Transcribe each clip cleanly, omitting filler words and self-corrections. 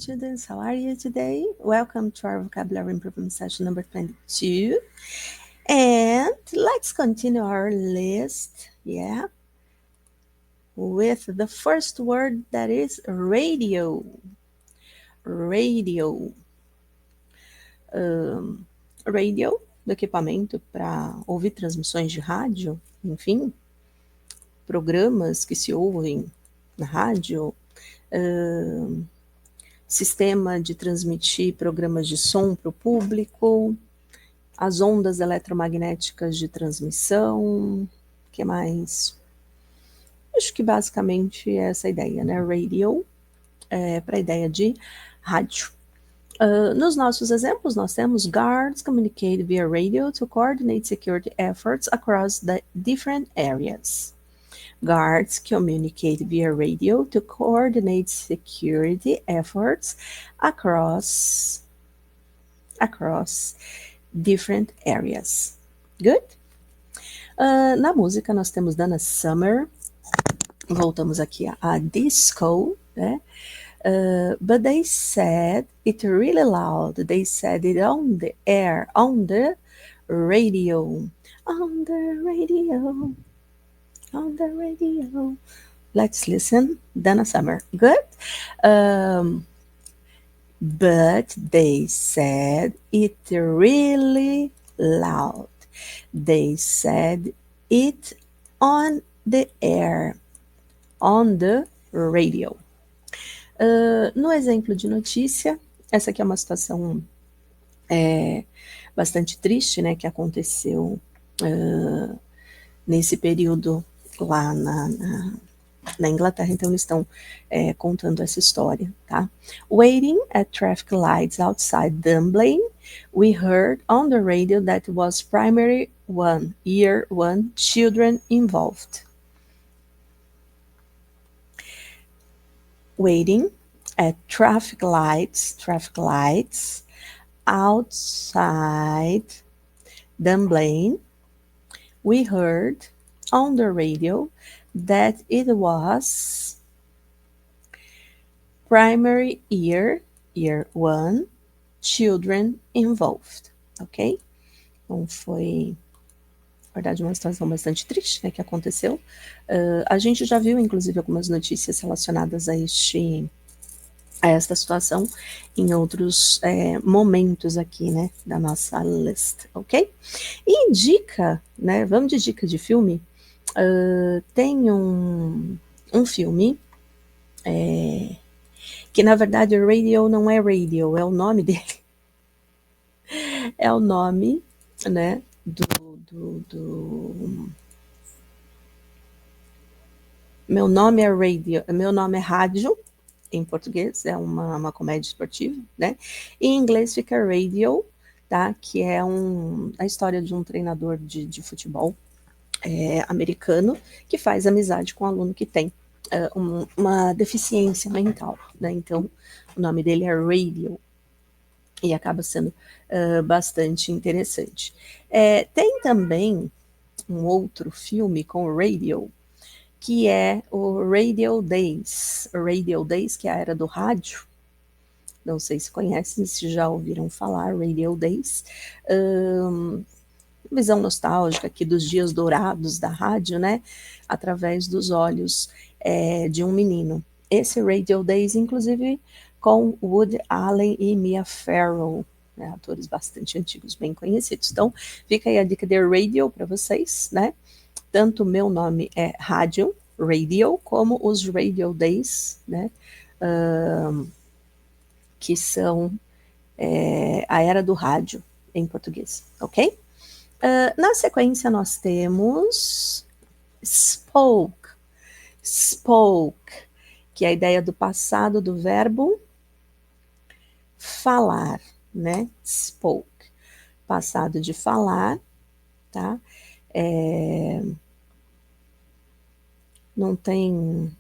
students, how are you today? Welcome to our vocabulary improvement session number 22. And let's continue our list, with the first word, that is radio. Radio. Radio, do equipamento para ouvir transmissões de rádio, enfim, programas que se ouvem na rádio, sistema de transmitir programas de som para o público, as ondas eletromagnéticas de transmissão, o que mais? Acho que basicamente é essa ideia, né? Radio, para a ideia de rádio. Nos nossos exemplos, nós temos guards communicate via radio to coordinate security efforts across the different areas. Guards communicate via radio to coordinate security efforts across different areas. Good? Na música, nós temos Donna Summer. Voltamos aqui a disco, né? But they said it really loud. They said it on the air, on the radio. On the radio. On the radio. Let's listen. Donna Summer. Good? But they said it really loud. They said it on the air, on the radio. No exemplo de notícia, essa aqui é uma situação bastante triste, né, que aconteceu nesse período lá na Inglaterra, então eles estão contando essa história, tá? Waiting at traffic lights outside Dunblane, we heard on the radio that it was primary one, year one, children involved. Waiting at traffic lights outside Dunblane, we heard on the radio that it was primary year one, children involved, ok? Então foi, na verdade, uma situação bastante triste, né, que aconteceu. A gente já viu, inclusive, algumas notícias relacionadas a esta situação em outros momentos aqui, né, da nossa lista, ok? E dica, né, vamos de dica de filme. Tem um filme que, na verdade, Radio não é Radio, é o nome dele. É o nome, né, Meu nome é Radio, meu nome é Rádio, em português, é uma comédia esportiva, né? Em inglês fica Radio, tá? Que é a história de um treinador de futebol americano que faz amizade com um aluno que tem uma deficiência mental, né? Então, o nome dele é Radio e acaba sendo bastante interessante. Tem também um outro filme com o Radio, que é o Radio Days. O Radio Days, que é a era do rádio. Não sei se conhecem, se já ouviram falar, Radio Days. Visão nostálgica aqui dos dias dourados da rádio, né? Através dos olhos de um menino. Esse Radio Days, inclusive, com Woody Allen e Mia Farrow, né? Atores bastante antigos, bem conhecidos. Então, fica aí a dica de Radio para vocês, né? Tanto o meu nome é Rádio, Radio, como os Radio Days, né? Que são a era do rádio em português, ok? Na sequência, nós temos spoke, que é a ideia do passado do verbo falar, né? Spoke, passado de falar, tá? Não tem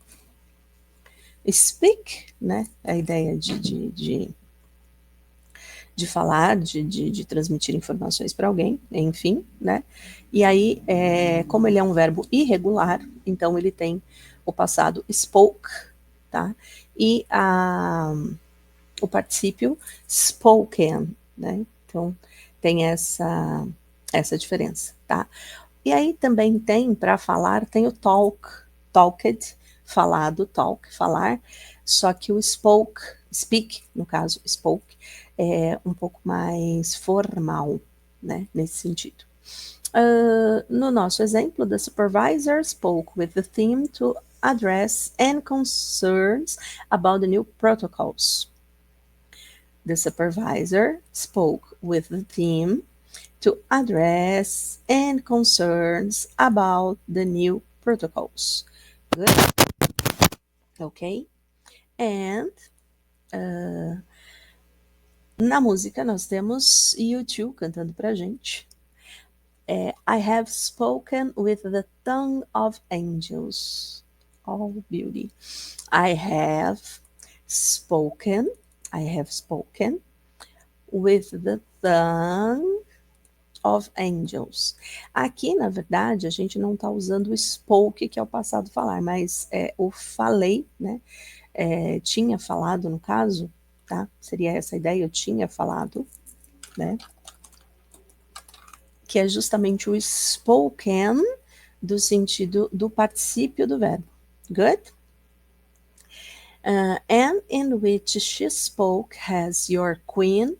speak, né? A ideia de falar, de transmitir informações para alguém, enfim, né? E aí, como ele é um verbo irregular, então ele tem o passado spoke, tá? E o particípio spoken, né? Então, tem essa diferença, tá? E aí também tem, para falar, tem o talked, falado, talk, falar, só que o speak, no caso, spoke, é um pouco mais formal, né, nesse sentido. No nosso exemplo, the supervisor spoke with the team to address any concerns about the new protocols. The supervisor spoke with the team to address any concerns about the new protocols. Good? Ok? And na música nós temos U2 cantando pra gente. I have spoken with the tongue of angels. Oh, beauty. I have spoken with the tongue of angels. Aqui, na verdade, a gente não está usando o spoke, que é o passado falar, mas o falei, né? Tinha falado, no caso, tá? Seria essa a ideia, eu tinha falado, né? Que é justamente o spoken do sentido do particípio do verbo. Good? And in which she spoke as your queen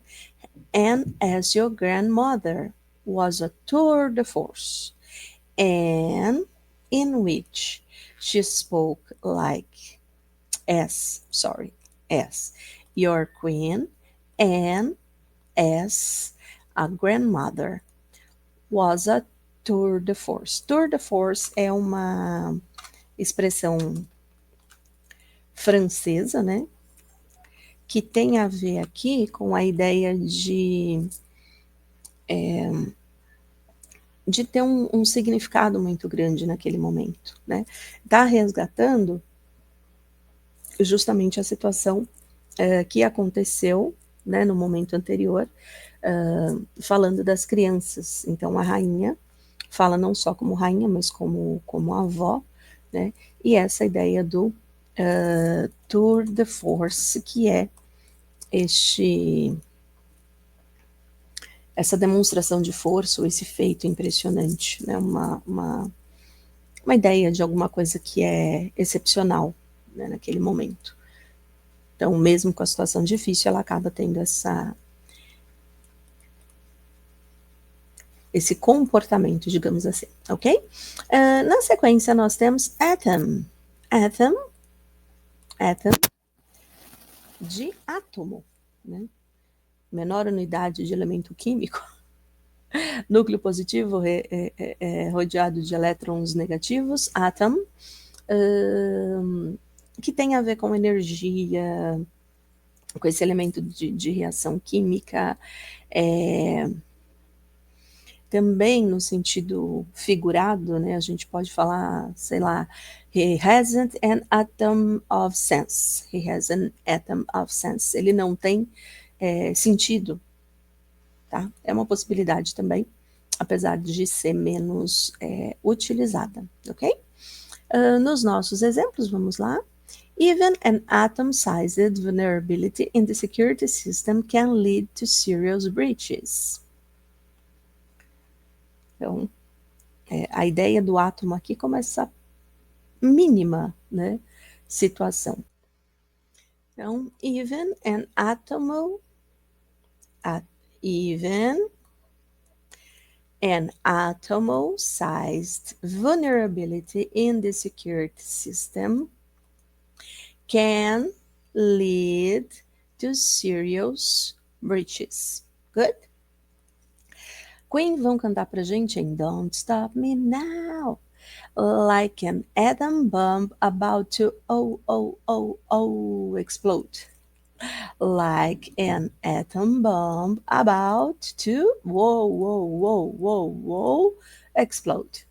and as your grandmother was a tour de force, and in which she spoke like as your queen and as a grandmother was a tour de force. Tour de force é uma expressão francesa, né? Que tem a ver aqui com a ideia de ter um significado muito grande naquele momento, né? Tá resgatando justamente a situação que aconteceu, né, no momento anterior, falando das crianças. Então, a rainha fala não só como rainha, mas como avó, né? E essa ideia do tour de force, que é essa demonstração de força, ou esse feito impressionante, né? Uma ideia de alguma coisa que é excepcional, né, naquele momento. Então, mesmo com a situação difícil, ela acaba tendo esse comportamento, digamos assim, ok? Na sequência, nós temos atom. Atom de átomo, né? Menor unidade de elemento químico. Núcleo positivo rodeado de elétrons negativos, atom, que tem a ver com energia, com esse elemento de reação química, também no sentido figurado, né, a gente pode falar, sei lá, he hasn't an atom of sense. He has an atom of sense. Ele não tem sentido, tá? É uma possibilidade também, apesar de ser menos utilizada, ok? Nos nossos exemplos, vamos lá. Even an atom-sized vulnerability in the security system can lead to serious breaches. Então, a ideia do átomo aqui como essa mínima, né, situação. Então, even an atom-sized vulnerability in the security system can lead to serious breaches. Good? Queen vão cantar pra gente em Don't Stop Me Now, like an atom bomb about to explode. Like an atom bomb about to explode.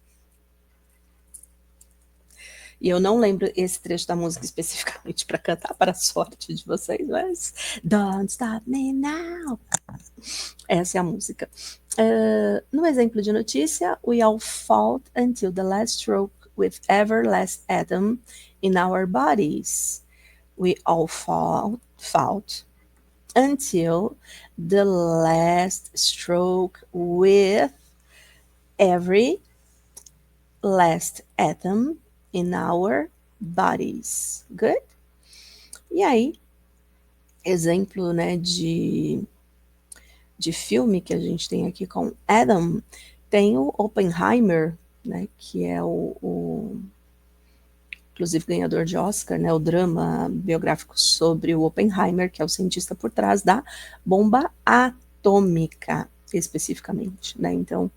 E eu não lembro esse trecho da música especificamente para cantar, para a sorte de vocês, mas Don't Stop Me Now. Essa é a música. No exemplo de notícia, we all fought until the last stroke with every last atom in our bodies. We all fought until the last stroke with every last atom in our bodies. Good? E aí, exemplo, né, de filme que a gente tem aqui com Adam, tem o Oppenheimer, né, que é inclusive ganhador de Oscar, né, o drama biográfico sobre o Oppenheimer, que é o cientista por trás da bomba atômica, especificamente, né? Então,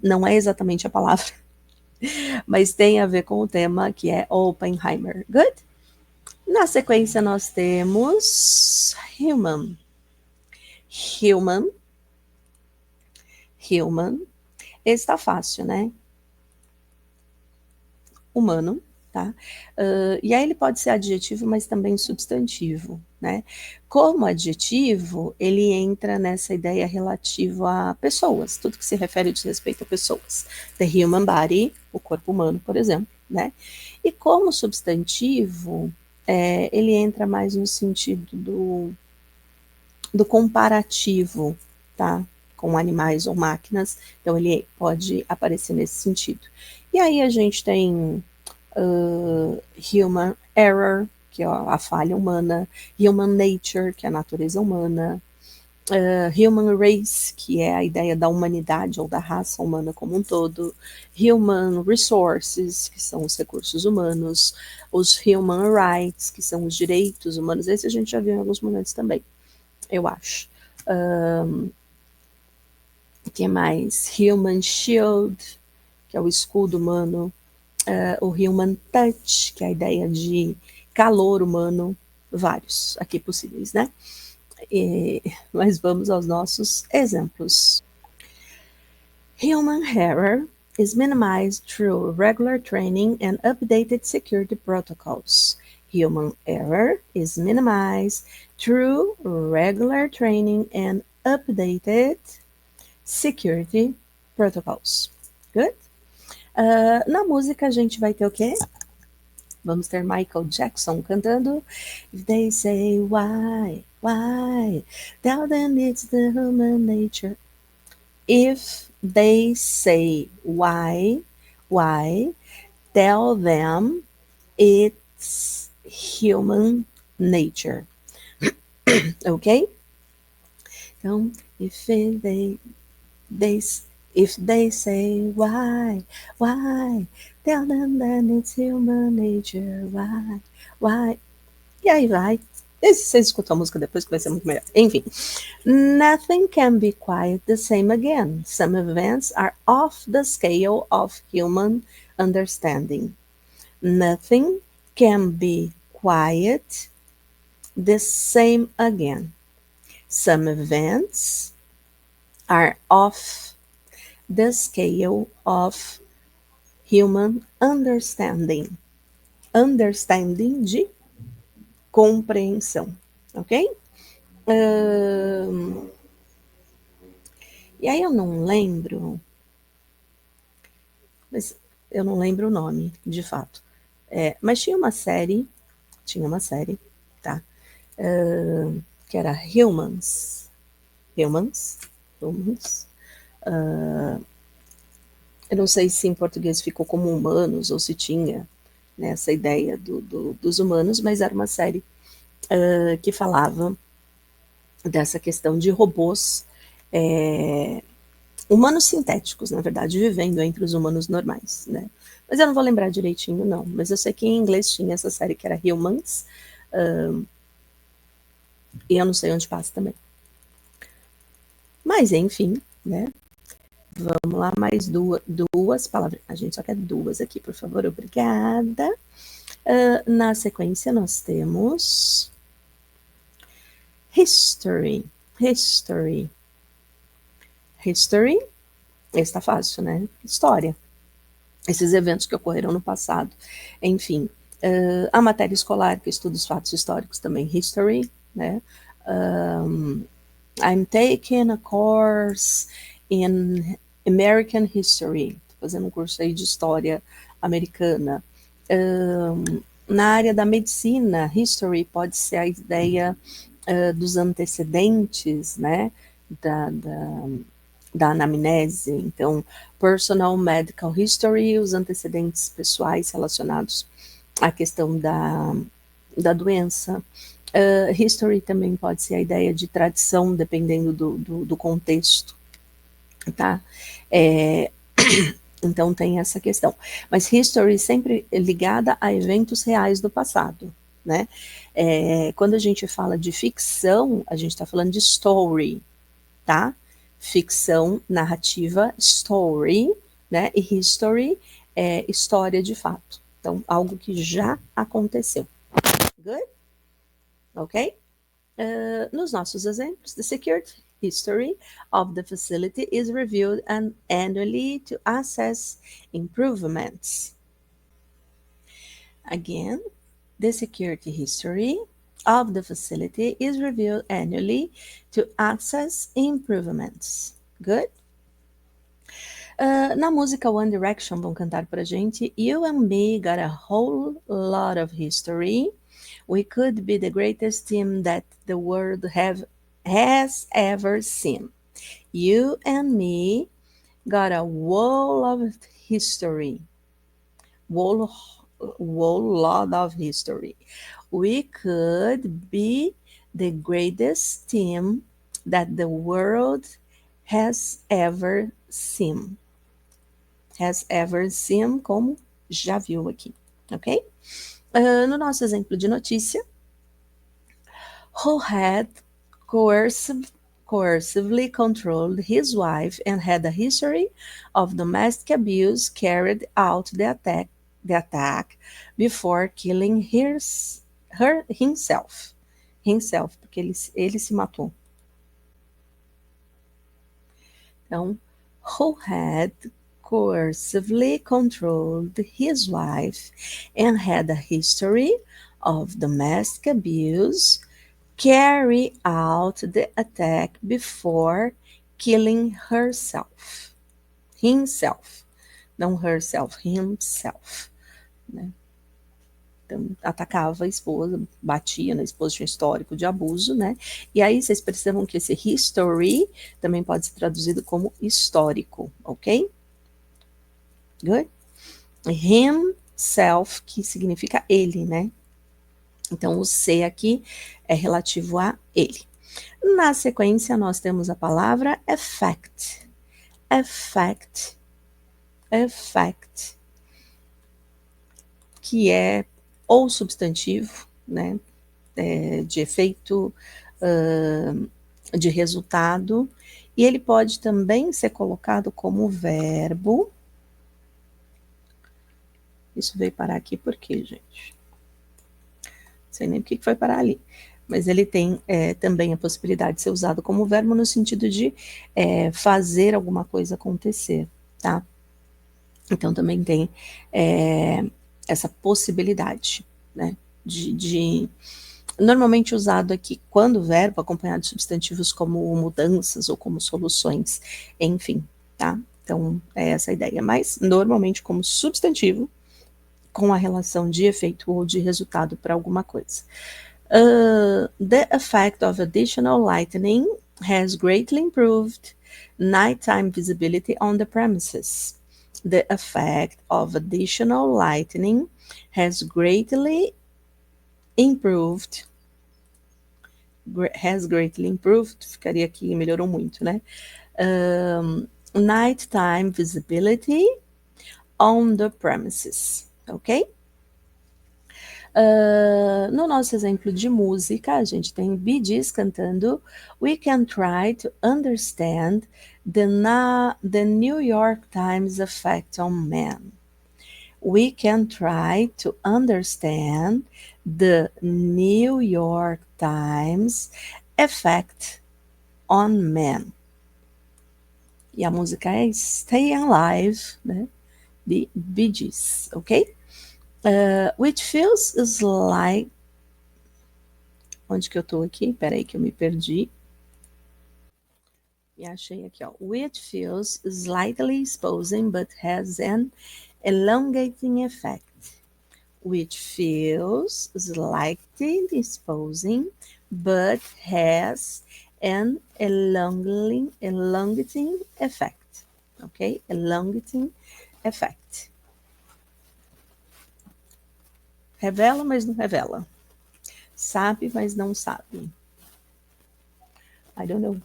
não é exatamente a palavra, mas tem a ver com o tema que é Oppenheimer. Good? Na sequência, nós temos human. Human. Human. Está fácil, né? Humano, tá? E aí ele pode ser adjetivo, mas também substantivo, né? Como adjetivo, ele entra nessa ideia relativa a pessoas, tudo que se refere de respeito a pessoas. The human body, o corpo humano, por exemplo, né? E como substantivo, ele entra mais no sentido do comparativo, tá? Com animais ou máquinas, então ele pode aparecer nesse sentido. E aí a gente tem human error, que é a falha humana, human nature, que é a natureza humana, human race, que é a ideia da humanidade ou da raça humana como um todo, human resources, que são os recursos humanos, os human rights, que são os direitos humanos, esse a gente já viu em alguns momentos também, eu acho. Que mais? Human shield, que é o escudo humano, o human touch, que é a ideia de calor humano, vários aqui possíveis, né? Mas vamos aos nossos exemplos. Human error is minimized through regular training and updated security protocols. Human error is minimized through regular training and updated security protocols. Good? Na música a gente vai ter o quê? Vamos ter Michael Jackson cantando If they say why, tell them it's the human nature. If they say why, tell them it's human nature. Ok? Então, if they say why, tell them that it's human nature, why. E aí vai. E se você escutar a música depois que vai ser muito melhor. Enfim. Nothing can be quite the same again. Some events are off the scale of human understanding. Nothing can be quite the same again. Some events are off the scale of human understanding. Understanding de compreensão, ok? E aí eu não lembro, mas eu não lembro o nome, de fato. Mas tinha uma série, tá? Que era Humans. Eu não sei se em português ficou como humanos ou se tinha, né, essa ideia dos humanos, mas era uma série que falava dessa questão de robôs humanos sintéticos, na verdade, vivendo entre os humanos normais, né? Mas eu não vou lembrar direitinho, não. Mas eu sei que em inglês tinha essa série que era Humans, e eu não sei onde passa também. Mas, enfim, né? Vamos lá, mais duas palavras. A gente só quer duas aqui, por favor, obrigada. Na sequência, nós temos history. History está fácil, né? História. Esses eventos que ocorreram no passado. Enfim, a matéria escolar que estuda os fatos históricos também, history, né? I'm taking a course in American History. Estou fazendo um curso aí de história americana. Na área da medicina, history pode ser a ideia dos antecedentes, né, da, da, da anamnese. Então, personal medical history, os antecedentes pessoais relacionados à questão da doença. History também pode ser a ideia de tradição, dependendo do contexto, tá? Então tem essa questão. Mas history sempre ligada a eventos reais do passado, né? Quando a gente fala de ficção, a gente está falando de story, tá? Ficção, narrativa, story, né? E history é história de fato. Então, algo que já aconteceu. Good? Ok? Nos nossos exemplos, the security history of the facility is reviewed annually to assess improvements. Again, the security history of the facility is reviewed annually to assess improvements. Good? Na música One Direction vão cantar pra gente You and Me got a whole lot of history. We could be the greatest team that the world has ever seen. You and me got a whole of history. Whole lot of history. We could be the greatest team that the world has ever seen. Has ever seen, como já viu aqui, ok? No nosso exemplo de notícia, who had coercively controlled his wife and had a history of domestic abuse carried out the attack before killing himself, porque ele se matou. Então, who had coercively controlled his wife and had a history of domestic abuse carry out the attack before killing himself, não herself, himself, né? Então, atacava a esposa, batia na esposa, tinha um histórico de abuso, né? E aí vocês percebam que esse history também pode ser traduzido como histórico, ok? Good? Himself, que significa ele, né? Então, o C aqui é relativo a ele. Na sequência, nós temos a palavra effect. Effect. Effect. Que é ou substantivo, né? De efeito, de resultado. E ele pode também ser colocado como verbo. Isso veio parar aqui por quê, gente? Não sei nem por que foi parar ali. Mas ele tem também a possibilidade de ser usado como verbo no sentido de fazer alguma coisa acontecer, tá? Então também tem essa possibilidade, né? Normalmente usado aqui quando verbo acompanhado de substantivos como mudanças ou como soluções, enfim, tá? Então é essa a ideia, mas normalmente como substantivo com a relação de efeito ou de resultado para alguma coisa. The effect of additional lighting has greatly improved nighttime visibility on the premises. The effect of additional lighting has greatly improved. Ficaria aqui, melhorou muito, né? Nighttime visibility on the premises, ok? No nosso exemplo de música, a gente tem Bee Gees cantando We Can Try to Understand the New York Times Effect on Men. We can try to understand the New York Times effect on men. E a música é Stay Alive, né? De Bee Gees, ok? Which feels like... Onde que eu tô aqui? Peraí que eu me perdi. E achei aqui, ó. Which feels slightly exposing but has an elongating effect. Which feels slightly exposing but has an elongating effect. Ok? Elongating effect. Revela, mas não revela. Sabe, mas não sabe. I don't know.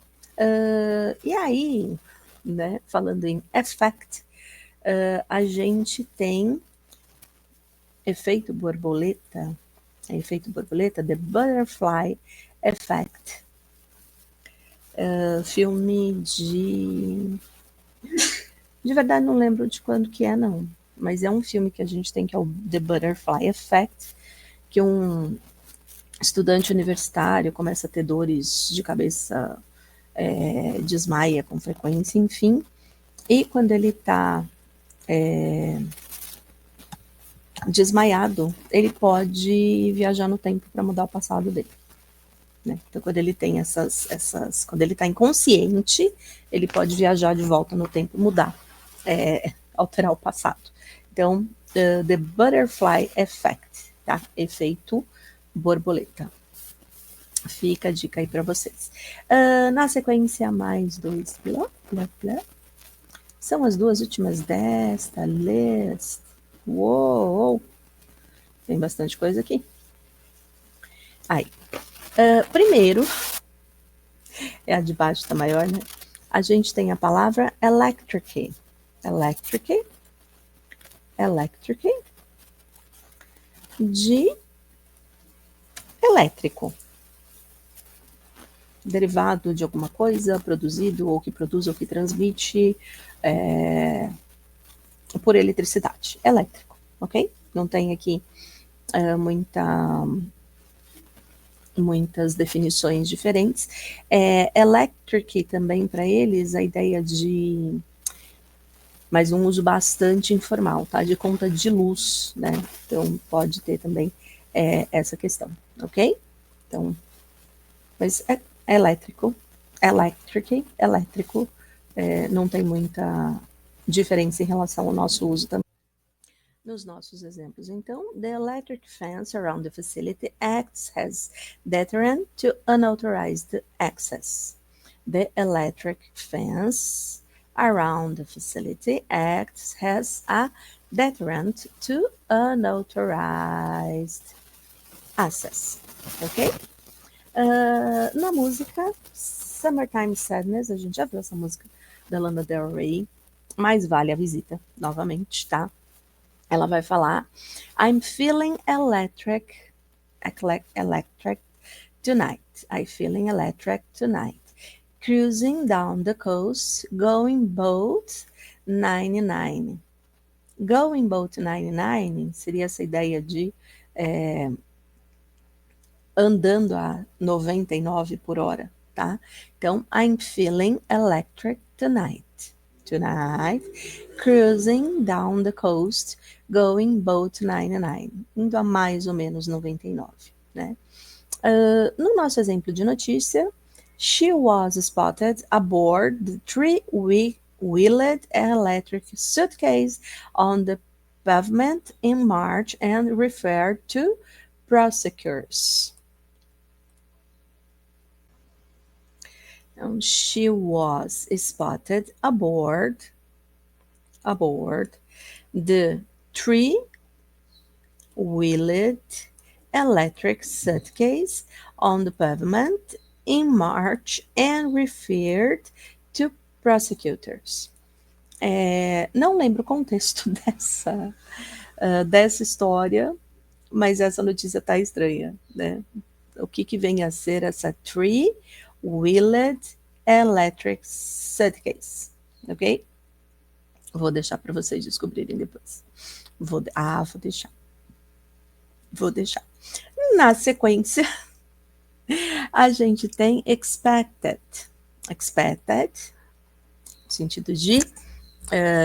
E aí, né, falando em effect, a gente tem efeito borboleta, The Butterfly Effect. Filme de verdade não lembro de quando que é, não. Mas é um filme que a gente tem, que é o The Butterfly Effect, que um estudante universitário começa a ter dores de cabeça, desmaia com frequência, enfim. E quando ele está desmaiado, ele pode viajar no tempo para mudar o passado dele. Né? Então, quando ele tem quando ele está inconsciente, ele pode viajar de volta no tempo, mudar, alterar o passado. Então, the Butterfly Effect, tá? Efeito borboleta. Fica a dica aí para vocês. Na sequência, mais dois. Blá, blá, blá. São as duas últimas desta list. Uou! Tem bastante coisa aqui. Aí. Primeiro, é a de baixo, tá maior, né? A gente tem a palavra electric. Electric. Electric. De elétrico. Derivado de alguma coisa, produzido, ou que produz, ou que transmite por eletricidade. Elétrico, ok? Não tem aqui muitas definições diferentes. Electric também, para eles, a ideia de... mas um uso bastante informal, tá? De conta de luz, né? Então, pode ter também essa questão, ok? Então, mas é elétrico, elétrico, não tem muita diferença em relação ao nosso uso também. Nos nossos exemplos, então, the electric fence around the facility acts as deterrent to unauthorized access. The electric fence around the facility acts as a deterrent to unauthorized access. Ok? Na música Summertime Sadness, a gente já viu essa música da Lana Del Rey, mas vale a visita novamente, tá? Ela vai falar: I'm feeling electric tonight. I'm feeling electric tonight. Cruising down the coast, going boat 99. Going boat 99 seria essa ideia de andando a 99 por hora, tá? Então, I'm feeling electric tonight. Tonight, cruising down the coast, going boat 99, indo a mais ou menos 99, né? No nosso exemplo de notícia, she was spotted aboard the three-wheeled electric suitcase on the pavement in March and referred to prosecutors. She was spotted aboard the three-wheeled electric suitcase on the pavement in March and referred to prosecutors. Não lembro o contexto dessa história, mas essa notícia tá estranha, né? O que vem a ser essa three-wheeled electric suitcase, ok? Vou deixar para vocês descobrirem depois. Vou deixar. Na sequência, a gente tem expected. Expected, no sentido de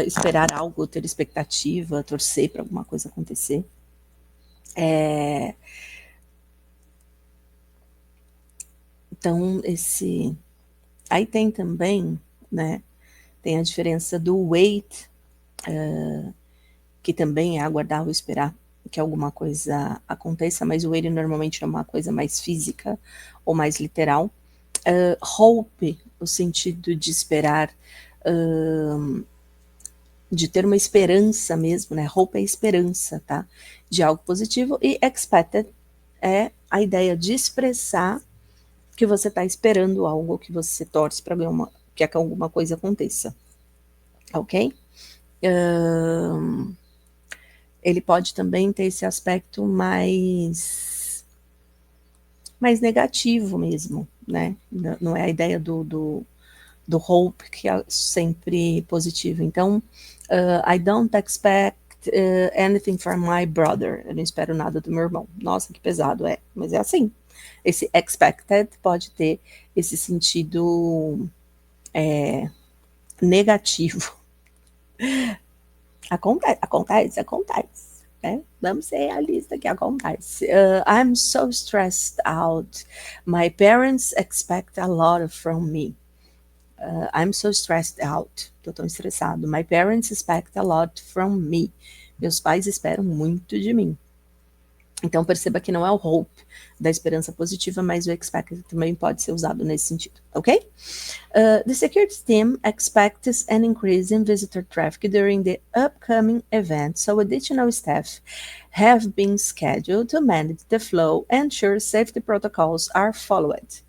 esperar algo, ter expectativa, torcer para alguma coisa acontecer. Então, aí tem também, né, tem a diferença do wait, que também é aguardar ou esperar, que alguma coisa aconteça, mas waiting normalmente é uma coisa mais física ou mais literal. Hope, o sentido de esperar, de ter uma esperança mesmo, né? Hope é esperança, tá? De algo positivo. E expected é a ideia de expressar que você está esperando algo, que você torce para que alguma coisa aconteça, ok? Ele pode também ter esse aspecto mais negativo mesmo, né? Não é a ideia do hope que é sempre positivo. Então, I don't expect anything from my brother. Eu não espero nada do meu irmão. Nossa, que pesado é. Mas é assim. Esse expected pode ter esse sentido negativo. Acontece. Né? Vamos ser realistas que acontece. I'm so stressed out. My parents expect a lot from me. I'm so stressed out. Tô tão estressado. My parents expect a lot from me. Meus pais esperam muito de mim. Então perceba que não é o hope da esperança positiva, mas o expect também pode ser usado nesse sentido, ok? The security team expects an increase in visitor traffic during the upcoming event, so additional staff have been scheduled to manage the flow and ensure safety protocols are followed.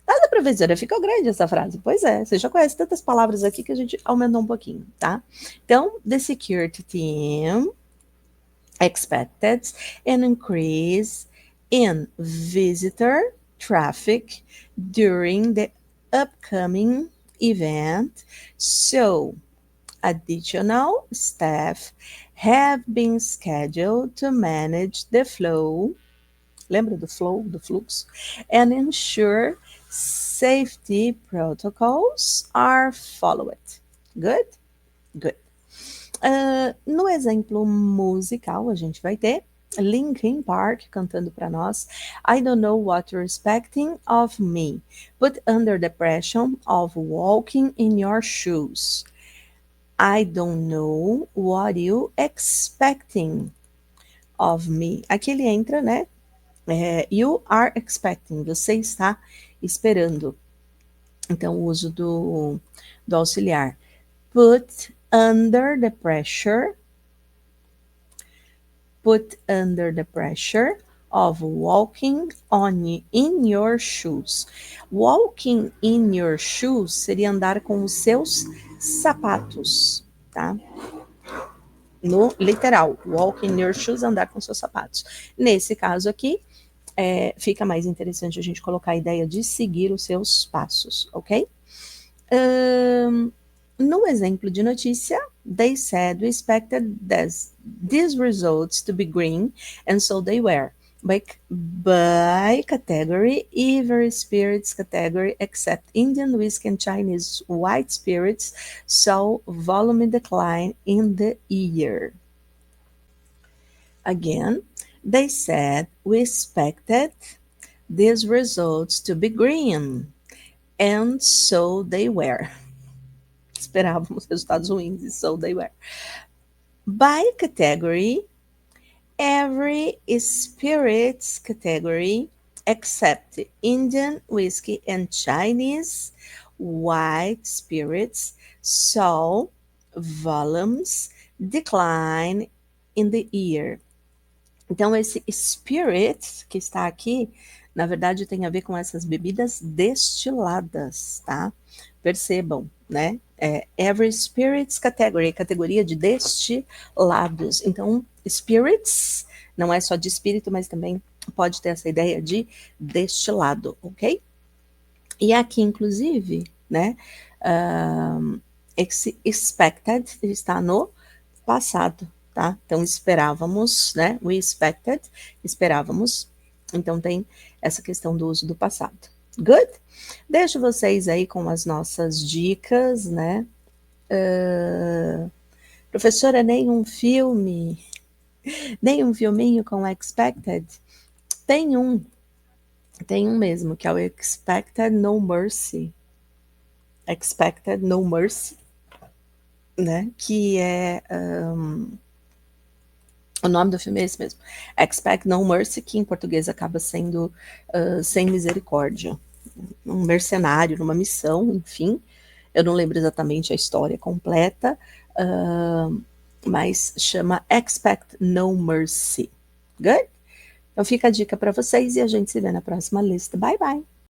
Nada, professora, ficou grande essa frase. Pois é, você já conhece tantas palavras aqui que a gente aumentou um pouquinho, tá? Então, the security team expected an increase in visitor traffic during the upcoming event, so additional staff have been scheduled to manage the flow. Lembra do flow, do fluxo? And ensure safety protocols are followed. Good? Good. No exemplo musical, a gente vai ter Linkin Park cantando para nós I don't know what you're expecting of me, but under the pressure of walking in your shoes. I don't know what you expecting of me. Aqui ele entra, né? You are expecting, você está esperando. Então, o uso do auxiliar. Put under the pressure of walking in your shoes. Walking in your shoes seria andar com os seus sapatos, tá? No literal, walk in your shoes, andar com seus sapatos. Nesse caso aqui, fica mais interessante a gente colocar a ideia de seguir os seus passos, ok? No exemplo de notícia, they said we expected these results to be green, and so they were. By category, every spirits category except Indian whiskey and Chinese white spirits saw volume decline in the year. Again, they said we expected these results to be green, and so they were. Esperávamos resultados ruins, e so they were. By category, every spirits category except Indian whiskey and Chinese white spirits saw volumes decline in the year. Então, esse spirit que está aqui, na verdade, tem a ver com essas bebidas destiladas, tá? Percebam, né? Every spirits category, categoria de destilados. Então, spirits não é só de espírito, mas também pode ter essa ideia de destilado, ok? E aqui, inclusive, né? Esse expected está no passado, tá? Então, esperávamos, né? We expected, esperávamos. Então, tem essa questão do uso do passado. Good? Deixo vocês aí com as nossas dicas, né? Professora, nenhum filme, nenhum filminho com expected? Tem um mesmo, que é o Expected No Mercy. Expected No Mercy, né? Que é O nome do filme é esse mesmo. Expect No Mercy, que em português acaba sendo Sem Misericórdia. Um mercenário numa missão, enfim. Eu não lembro exatamente a história completa, mas chama Expect No Mercy. Good? Então fica a dica para vocês e a gente se vê na próxima lista. Bye, bye!